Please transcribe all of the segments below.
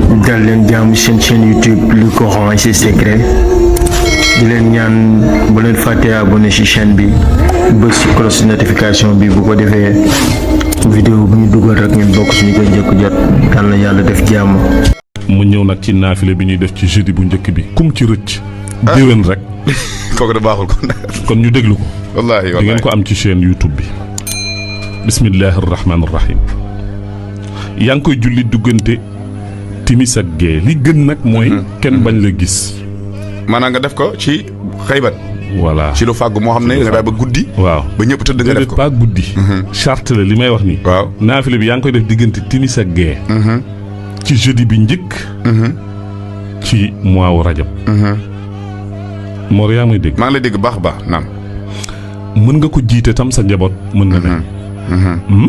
dal leen jàmm seen chaîne YouTube li Coran et ses secrets di leen ñaan bu leen fàtte abonné ci chaîne bi bës ci cloche notification bi bu ko defee vidéo bu ñu dugal rek ngeen bokk ci ñu koy njëkk jot yal na yàlla def jàmm. mu ñëw nag ci naafile bi ñuy def ci jeudi bu njëkk bi kum ci rëcc déwén rek kooku da baaxul kon ñu déglu ko wallaahi di ngeen ko am ci chaîne YouTube bi bismillahi rahmaani rahim yaa ngi koy julli duggante timis ak gee li gën nag mooy kenn bañ la gis maanaam nga def ko ci xaybat voilà ci lu fàggu moo xam ne nga daal ba guddi waaw ba ñëpp tëdd nga def ko pas guddi charte la li may wax nii waaw naafile bi yaa ngi koy def diggante timis ak gee ci jeudi bi njëkk ci mois wu rajab Mor yaa may dégg maa ngi lay dégg baax a baax naam mën nga ko jiite tam sa njaboot mën na ne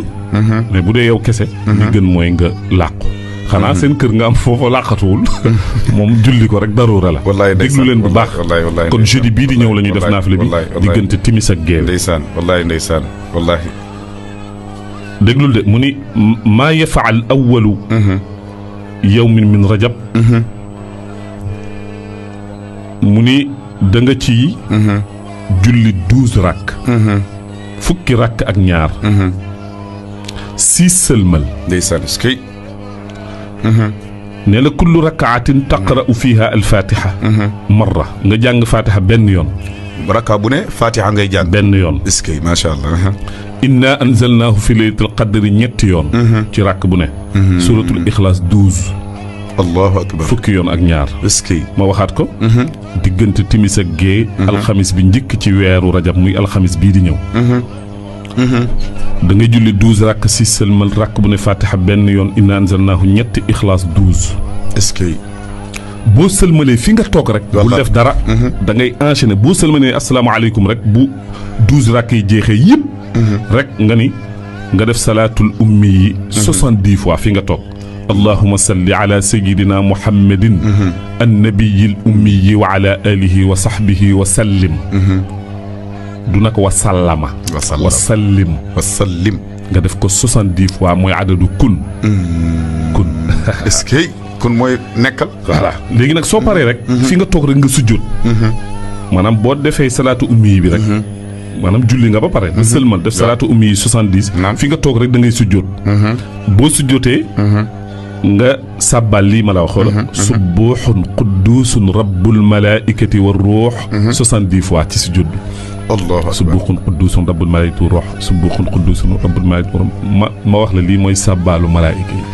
mais bu dee yow kese li gën mooy nga làqu xanaa seen kër nga am foofa làqatuwul moom julli ko rek daruura la wallaay déglu leen bu baax wallaay kon jeudi bii di ñëw la ñuy def naafile bi diggante timis ak géew ndeysaan wallaay ndeysaan wallaahi déglul de mu ni maa yafaal awalu yawmin min rajab mu ni da nga ci julli 12 rakk fukki rakk ak ñaar 6 sëlmal ndeysaan skay nee na kullu rakaatin taqra'u fiha alfatiha marra nga jàng fatiha benn yoon rakka bu ne fatiha ngay jàng benn yoon skay macha allah inna anzalnaahu fi laylatil qadri ñetti yoon ci rakk bu ne suratul ixlaas 12 allahu akbar fukki yoon ak ñaar skay ma waxaat ko diggante timis ak gée alxamis bi njëkk ci weeru rajab muy alxamis bii di ñëw da ngay julli 12 rakk 6 sëlmal rakk bu ne fatiha benn yoon inna anzalnaahu ñetti ixlaas 12 est-ce que boo sëlmalee fi nga toog rek bul def dara da ngay enchaîner boo sëlmalee asalaamaaleykum rek bu 12 rakk yi jeexee yëpp rek nga def salaatul ummi yi 70 fois fi nga toog allahuma salli ala sayidina muhammadin annabiyil ummiyi wa ala alihi wa sahbihi wa sallim du nag wa sallama wa sallim nga def ko 70 fois mooy adadu kun est-ce que kun mooy nekkal voilà léegi nag soo paree rek fi nga toog rek nga sujjóot maanaam boo defee salaatu ummi yi bi rek maanaam julli nga ba pare ba sëlmal def salaatu ummi yi 70 fi nga toog rek da ngay sujjóot boo sujjóotee nga sàbbal lii ma la waxoon subuuxun qudduusun rabbul malaaikati wa ruux 70 fois ci sujjóot bi allahu akbar subuuxun qudduusun rabbul malaaikati wa ruux subuuxun qudduusun rabbul malaaikati wa ruux ma wax la lii mooy sàbbaalu malaayika yi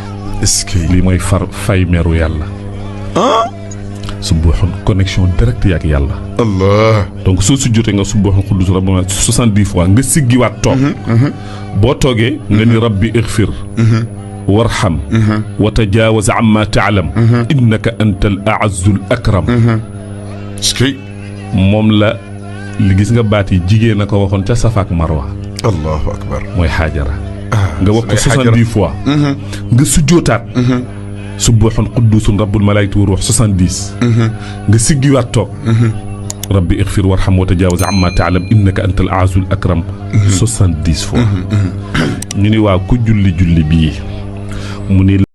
est-ce que lii mooy fay meru yàlla subuuxun connexion direct yaak yàlla allah donc soo sujjóotee nga subuuxun qudduusun rabbul malaaikati 70 fois nga siggiwaat toog boo toogee nga ni rabbi igfir warham wa tajaawaz amma taalam innaka anta al a'azzu al akram moom la li gis nga baat yi jigéen a ko waxoon ca Safa ak Marwa allahu akbar mooy xaajara nga wax ko 70 fois nga sujjootaat subuuxun qudduusun rabbul malaa'ikati wa ruux 70 nga siggiwaat toog rabbi igfir warham wa tajaawaz amma taalam innaka anta al a'azzu al akram 70 fois ñu ni waa ku julli bii mu ni